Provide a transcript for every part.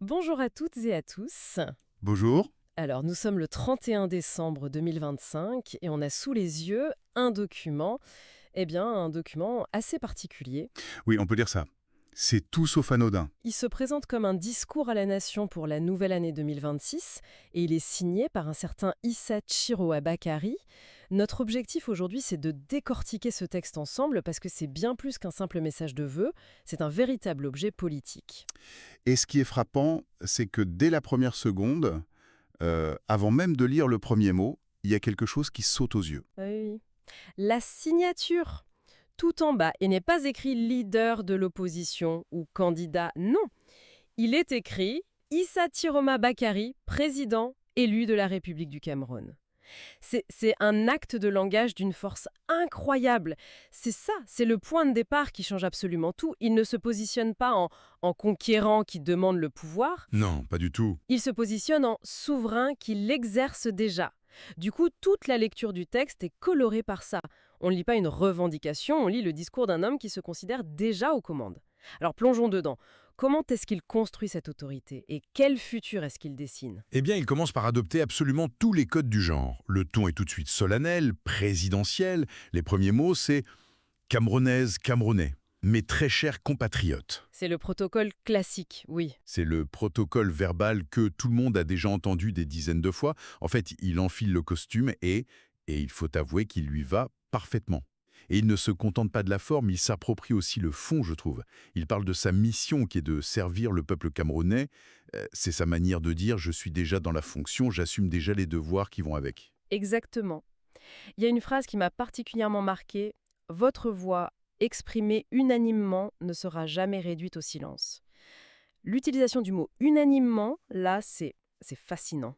Bonjour à toutes et à tous. Bonjour. Alors, nous sommes le 31 décembre 2025 et on a sous les yeux un document, un document assez particulier. Oui, on peut dire ça. C'est tout sauf anodin. Il se présente comme un discours à la nation pour la nouvelle année 2026 et il est signé par un certain Issa Chiroa Bakari. Notre objectif aujourd'hui, c'est de décortiquer ce texte ensemble parce que c'est bien plus qu'un simple message de vœux, c'est un véritable objet politique. Et ce qui est frappant, c'est que dès la première seconde, avant même de lire le premier mot, il y a quelque chose qui saute aux yeux. Ah oui, oui. La signature tout en bas et n'est pas écrit leader de l'opposition ou candidat, non. Il est écrit Issa Tiroma Bakari, président élu de la République du Cameroun. C'est un acte de langage d'une force incroyable. C'est ça, c'est le point de départ qui change absolument tout. Il ne se positionne pas en conquérant qui demande le pouvoir, Non, pas du tout. il se positionne en souverain qui l'exerce déjà. Du coup, toute la lecture du texte est colorée par ça. On ne lit pas une revendication, on lit le discours d'un homme qui se considère déjà aux commandes. Alors plongeons dedans. Comment est-ce qu'il construit cette autorité et quel futur est-ce qu'il dessine? Eh bien, il commence par adopter absolument tous les codes du genre. Le ton est tout de suite solennel, présidentiel. Les premiers mots, c'est camerounaise, camerounais. Mes très chers compatriotes. C'est le protocole classique, oui. C'est le protocole verbal que tout le monde a déjà entendu des dizaines de fois. En fait, il enfile le costume et il faut avouer qu'il lui va parfaitement. Et il ne se contente pas de la forme, il s'approprie aussi le fond, je trouve. Il parle de sa mission qui est de servir le peuple camerounais. C'est sa manière de dire « je suis déjà dans la fonction, j'assume déjà les devoirs qui vont avec ». Exactement. Il y a une phrase qui m'a particulièrement marquée. Votre voix exprimée unanimement ne sera jamais réduite au silence. L'utilisation du mot unanimement, là, c'est fascinant.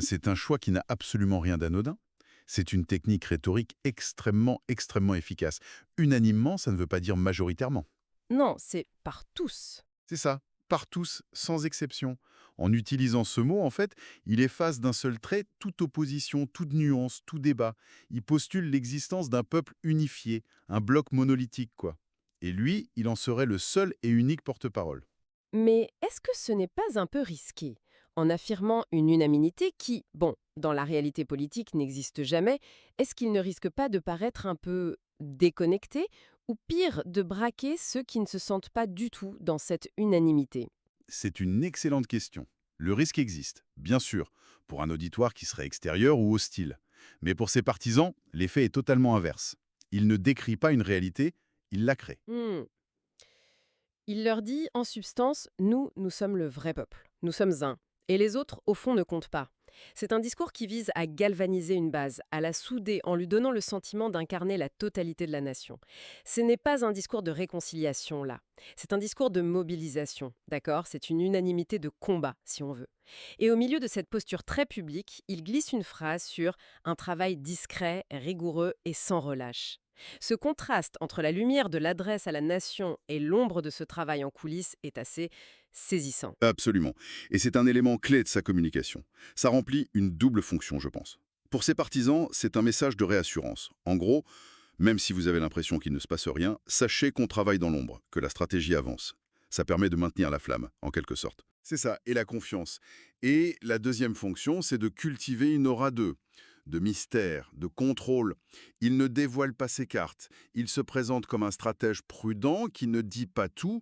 C'est un choix qui n'a absolument rien d'anodin. C'est une technique rhétorique extrêmement efficace. Unanimement, ça ne veut pas dire majoritairement. Non, c'est par tous. C'est ça, par tous, sans exception. En utilisant ce mot, en fait, il efface d'un seul trait toute opposition, toute nuance, tout débat. Il postule l'existence d'un peuple unifié, un bloc monolithique, quoi. Et lui, il en serait le seul et unique porte-parole. Mais est-ce que ce n'est pas un peu risqué en affirmant une unanimité qui, bon, dans la réalité politique n'existe jamais, est-ce qu'il ne risque pas de paraître un peu déconnecté ou pire, de braquer ceux qui ne se sentent pas du tout dans cette unanimité? C'est une excellente question. Le risque existe, bien sûr, pour un auditoire qui serait extérieur ou hostile. Mais pour ses partisans, l'effet est totalement inverse. Il ne décrit pas une réalité, il la crée. Hmm. Il leur dit, en substance, nous sommes le vrai peuple, nous sommes un, et les autres, au fond, ne comptent pas. C'est un discours qui vise à galvaniser une base, à la souder en lui donnant le sentiment d'incarner la totalité de la nation. Ce n'est pas un discours de réconciliation, là. C'est un discours de mobilisation, d'accord? C'est une unanimité de combat, si on veut. Et au milieu de cette posture très publique, il glisse une phrase sur un travail discret, rigoureux et sans relâche. Ce contraste entre la lumière de l'adresse à la nation et l'ombre de ce travail en coulisses est assez saisissant. Absolument. Et c'est un élément clé de sa communication. Ça remplit une double fonction, je pense. Pour ses partisans, c'est un message de réassurance. En gros, même si vous avez l'impression qu'il ne se passe rien, sachez qu'on travaille dans l'ombre, que la stratégie avance. Ça permet de maintenir la flamme, en quelque sorte. C'est ça, et la confiance. Et la deuxième fonction, c'est de cultiver une aura de mystère, de contrôle. Il ne dévoile pas ses cartes. Il se présente comme un stratège prudent qui ne dit pas tout.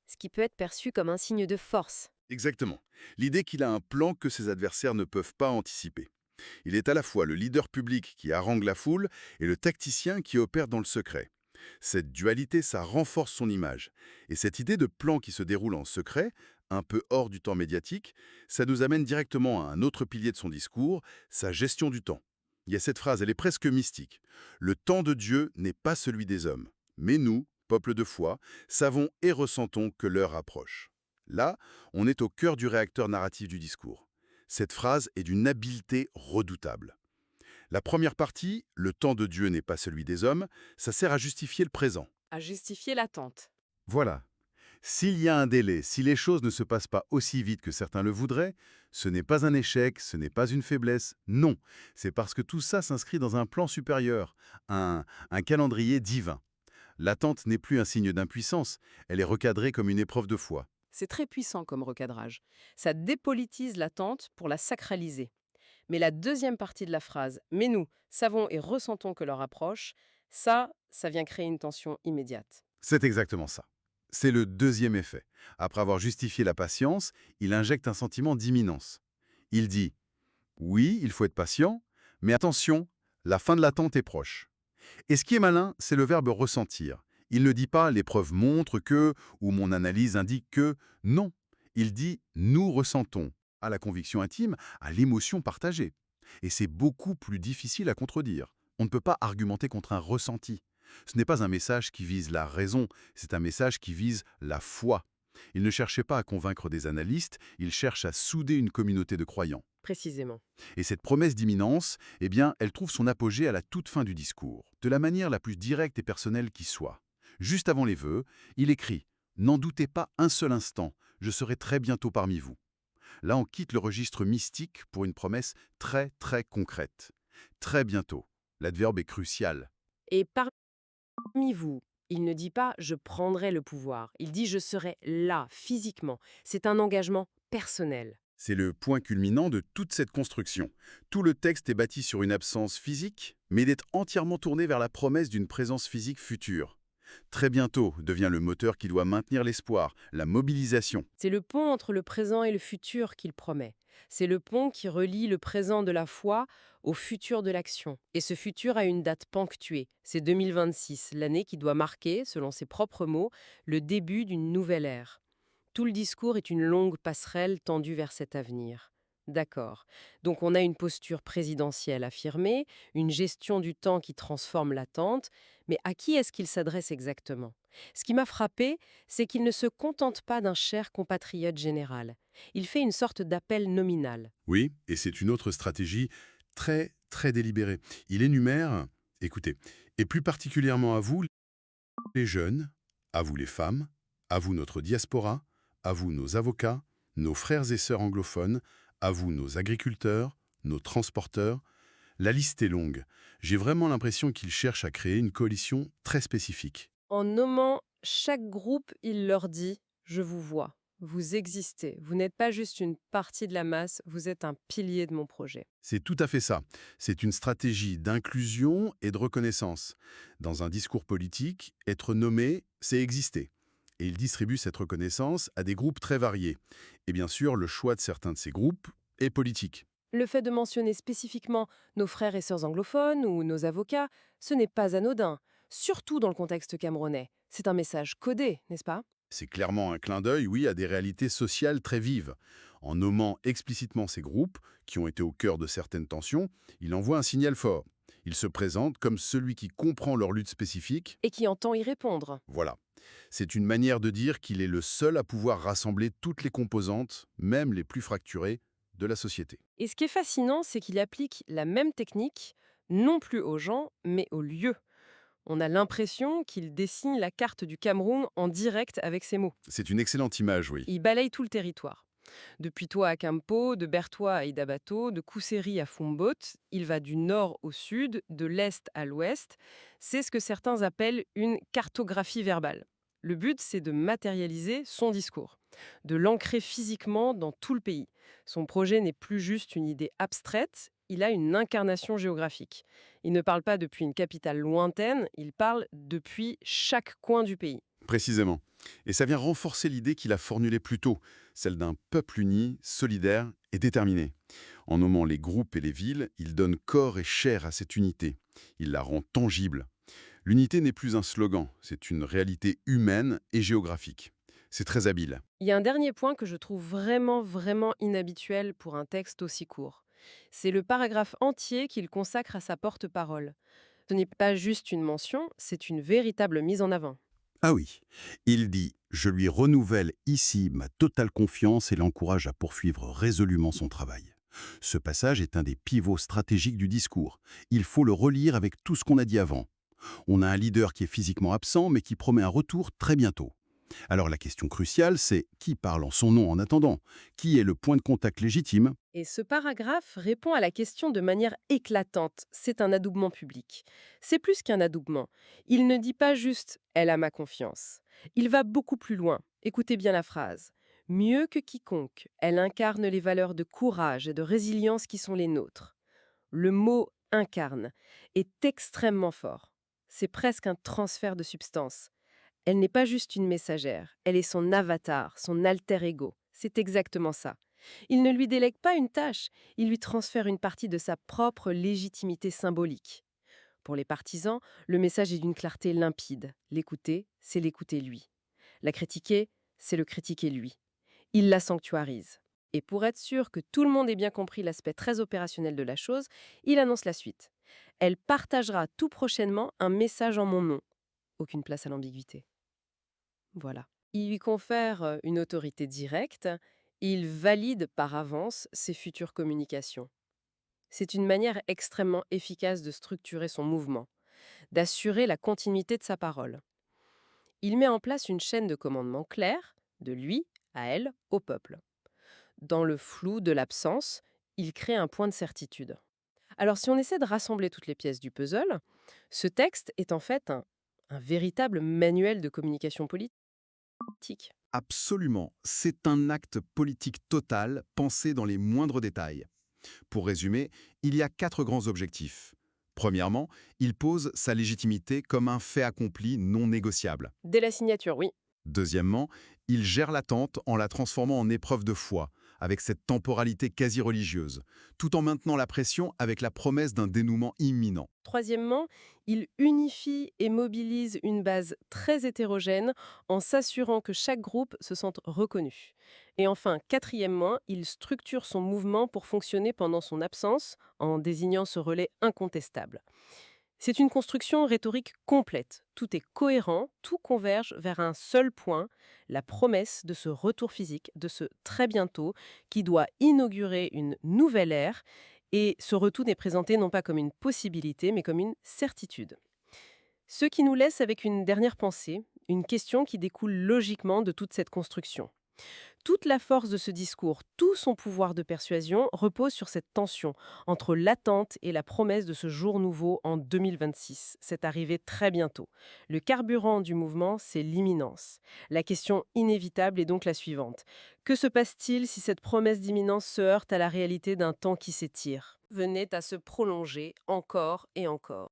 Ce qui peut être perçu comme un signe de force. Exactement. L'idée qu'il a un plan que ses adversaires ne peuvent pas anticiper. Il est à la fois le leader public qui harangue la foule et le tacticien qui opère dans le secret. Cette dualité, ça renforce son image. Et cette idée de plan qui se déroule en secret, un peu hors du temps médiatique, ça nous amène directement à un autre pilier de son discours, sa gestion du temps. Il y a cette phrase, elle est presque mystique. Le temps de Dieu n'est pas celui des hommes. Mais nous, peuple de foi, savons et ressentons que l'heure approche. Là, on est au cœur du réacteur narratif du discours. Cette phrase est d'une habileté redoutable. La première partie, le temps de Dieu n'est pas celui des hommes, ça sert à justifier le présent. À justifier l'attente. Voilà. S'il y a un délai, si les choses ne se passent pas aussi vite que certains le voudraient, ce n'est pas un échec, ce n'est pas une faiblesse, non. C'est parce que tout ça s'inscrit dans un plan supérieur, un calendrier divin. L'attente n'est plus un signe d'impuissance, elle est recadrée comme une épreuve de foi. C'est très puissant comme recadrage. Ça dépolitise l'attente pour la sacraliser. Mais la deuxième partie de la phrase, mais nous savons et ressentons que leur approche, ça vient créer une tension immédiate. C'est exactement ça. C'est le deuxième effet. Après avoir justifié la patience, il injecte un sentiment d'imminence. Il dit « Oui, il faut être patient, mais attention, la fin de l'attente est proche ». Et ce qui est malin, c'est le verbe « ressentir ». Il ne dit pas « les preuves montrent que » ou « mon analyse indique que ». Non, il dit « nous ressentons », à la conviction intime, à l'émotion partagée. Et c'est beaucoup plus difficile à contredire. On ne peut pas argumenter contre un ressenti. Ce n'est pas un message qui vise la raison, c'est un message qui vise la foi. Il ne cherchait pas à convaincre des analystes, il cherche à souder une communauté de croyants. Précisément. Et cette promesse d'imminence, eh bien, elle trouve son apogée à la toute fin du discours, de la manière la plus directe et personnelle qui soit. Juste avant les vœux, il écrit « N'en doutez pas un seul instant, je serai très bientôt parmi vous ». Là, on quitte le registre mystique pour une promesse très, très concrète. Très bientôt. L'adverbe est crucial. Et parmi vous, il ne dit pas je prendrai le pouvoir. Il dit je serai là, physiquement. C'est un engagement personnel. C'est le point culminant de toute cette construction. Tout le texte est bâti sur une absence physique, mais il est entièrement tourné vers la promesse d'une présence physique future. Très bientôt devient le moteur qui doit maintenir l'espoir, la mobilisation. C'est le pont entre le présent et le futur qu'il promet. C'est le pont qui relie le présent de la foi au futur de l'action. Et ce futur a une date ponctuée. C'est 2026, l'année qui doit marquer, selon ses propres mots, le début d'une nouvelle ère. Tout le discours est une longue passerelle tendue vers cet avenir. D'accord. Donc on a une posture présidentielle affirmée, une gestion du temps qui transforme l'attente, mais à qui est-ce qu'il s'adresse exactement? Ce qui m'a frappé, c'est qu'il ne se contente pas d'un cher compatriote général. Il fait une sorte d'appel nominal. Oui, et c'est une autre stratégie très, très délibérée. Il énumère, écoutez, et plus particulièrement à vous, les jeunes, à vous les femmes, à vous notre diaspora, à vous nos avocats, nos frères et sœurs anglophones, à vous nos agriculteurs, nos transporteurs. La liste est longue. J'ai vraiment l'impression qu'il cherche à créer une coalition très spécifique. En nommant chaque groupe, il leur dit « Je vous vois, vous existez, vous n'êtes pas juste une partie de la masse, vous êtes un pilier de mon projet. » C'est tout à fait ça. C'est une stratégie d'inclusion et de reconnaissance. Dans un discours politique, être nommé, c'est exister. Et il distribue cette reconnaissance à des groupes très variés. Et bien sûr, le choix de certains de ces groupes est politique. Le fait de mentionner spécifiquement nos frères et sœurs anglophones ou nos avocats, ce n'est pas anodin, surtout dans le contexte camerounais. C'est un message codé, n'est-ce pas? C'est clairement un clin d'œil, oui, à des réalités sociales très vives. En nommant explicitement ces groupes, qui ont été au cœur de certaines tensions, il envoie un signal fort. Il se présente comme celui qui comprend leur lutte spécifique. Et qui entend y répondre. Voilà. C'est une manière de dire qu'il est le seul à pouvoir rassembler toutes les composantes, même les plus fracturées, de la société. Et ce qui est fascinant, c'est qu'il applique la même technique, non plus aux gens, mais aux lieux. On a l'impression qu'il dessine la carte du Cameroun en direct avec ses mots. C'est une excellente image, oui. Il balaye tout le territoire. De Putois à Campo, de Bertois à Idabato, de Kousséri à Fombot, il va du nord au sud, de l'est à l'ouest. C'est ce que certains appellent une cartographie verbale. Le but, c'est de matérialiser son discours, de l'ancrer physiquement dans tout le pays. Son projet n'est plus juste une idée abstraite, il a une incarnation géographique. Il ne parle pas depuis une capitale lointaine, il parle depuis chaque coin du pays. Précisément. Et ça vient renforcer l'idée qu'il a formulée plus tôt, celle d'un peuple uni, solidaire et déterminé. En nommant les groupes et les villes, il donne corps et chair à cette unité. Il la rend tangible. L'unité n'est plus un slogan, c'est une réalité humaine et géographique. C'est très habile. Il y a un dernier point que je trouve vraiment inhabituel pour un texte aussi court. C'est le paragraphe entier qu'il consacre à sa porte-parole. Ce n'est pas juste une mention, c'est une véritable mise en avant. Ah oui, il dit « Je lui renouvelle ici ma totale confiance et l'encourage à poursuivre résolument son travail ». Ce passage est un des pivots stratégiques du discours. Il faut le relire avec tout ce qu'on a dit avant. On a un leader qui est physiquement absent, mais qui promet un retour très bientôt. Alors la question cruciale, c'est qui parle en son nom en attendant? Qui est le point de contact légitime? Et ce paragraphe répond à la question de manière éclatante. C'est un adoubement public. C'est plus qu'un adoubement. Il ne dit pas juste « elle a ma confiance ». Il va beaucoup plus loin. Écoutez bien la phrase. Mieux que quiconque, elle incarne les valeurs de courage et de résilience qui sont les nôtres. Le mot incarne est extrêmement fort. C'est presque un transfert de substance. Elle n'est pas juste une messagère, elle est son avatar, son alter ego. C'est exactement ça. Il ne lui délègue pas une tâche, il lui transfère une partie de sa propre légitimité symbolique. Pour les partisans, le message est d'une clarté limpide. L'écouter, c'est l'écouter lui. La critiquer, c'est le critiquer lui. Il la sanctuarise. Et pour être sûr que tout le monde ait bien compris l'aspect très opérationnel de la chose, il annonce la suite. Elle partagera tout prochainement un message en mon nom. Aucune place à l'ambiguïté. Voilà. Il lui confère une autorité directe et il valide par avance ses futures communications. C'est une manière extrêmement efficace de structurer son mouvement, d'assurer la continuité de sa parole. Il met en place une chaîne de commandement claire, de lui à elle, au peuple. Dans le flou de l'absence, il crée un point de certitude. Alors si on essaie de rassembler toutes les pièces du puzzle, ce texte est en fait un véritable manuel de communication politique. Absolument, c'est un acte politique total, pensé dans les moindres détails. Pour résumer, il y a 4 grands objectifs. Premièrement, il pose sa légitimité comme un fait accompli non négociable. Dès la signature, oui. Deuxièmement, il gère l'attente en la transformant en épreuve de foi, avec cette temporalité quasi religieuse, tout en maintenant la pression avec la promesse d'un dénouement imminent. Troisièmement, il unifie et mobilise une base très hétérogène en s'assurant que chaque groupe se sente reconnu. Et enfin, quatrièmement, il structure son mouvement pour fonctionner pendant son absence en désignant ce relais incontestable. C'est une construction rhétorique complète. Tout est cohérent, tout converge vers un seul point, la promesse de ce retour physique, de ce très bientôt, qui doit inaugurer une nouvelle ère. Et ce retour n'est présenté non pas comme une possibilité, mais comme une certitude. Ce qui nous laisse avec une dernière pensée, une question qui découle logiquement de toute cette construction. Toute la force de ce discours, tout son pouvoir de persuasion repose sur cette tension entre l'attente et la promesse de ce jour nouveau en 2026. C'est arrivé très bientôt. Le carburant du mouvement, c'est l'imminence. La question inévitable est donc la suivante. Que se passe-t-il si cette promesse d'imminence se heurte à la réalité d'un temps qui s'étire, venait à se prolonger encore et encore?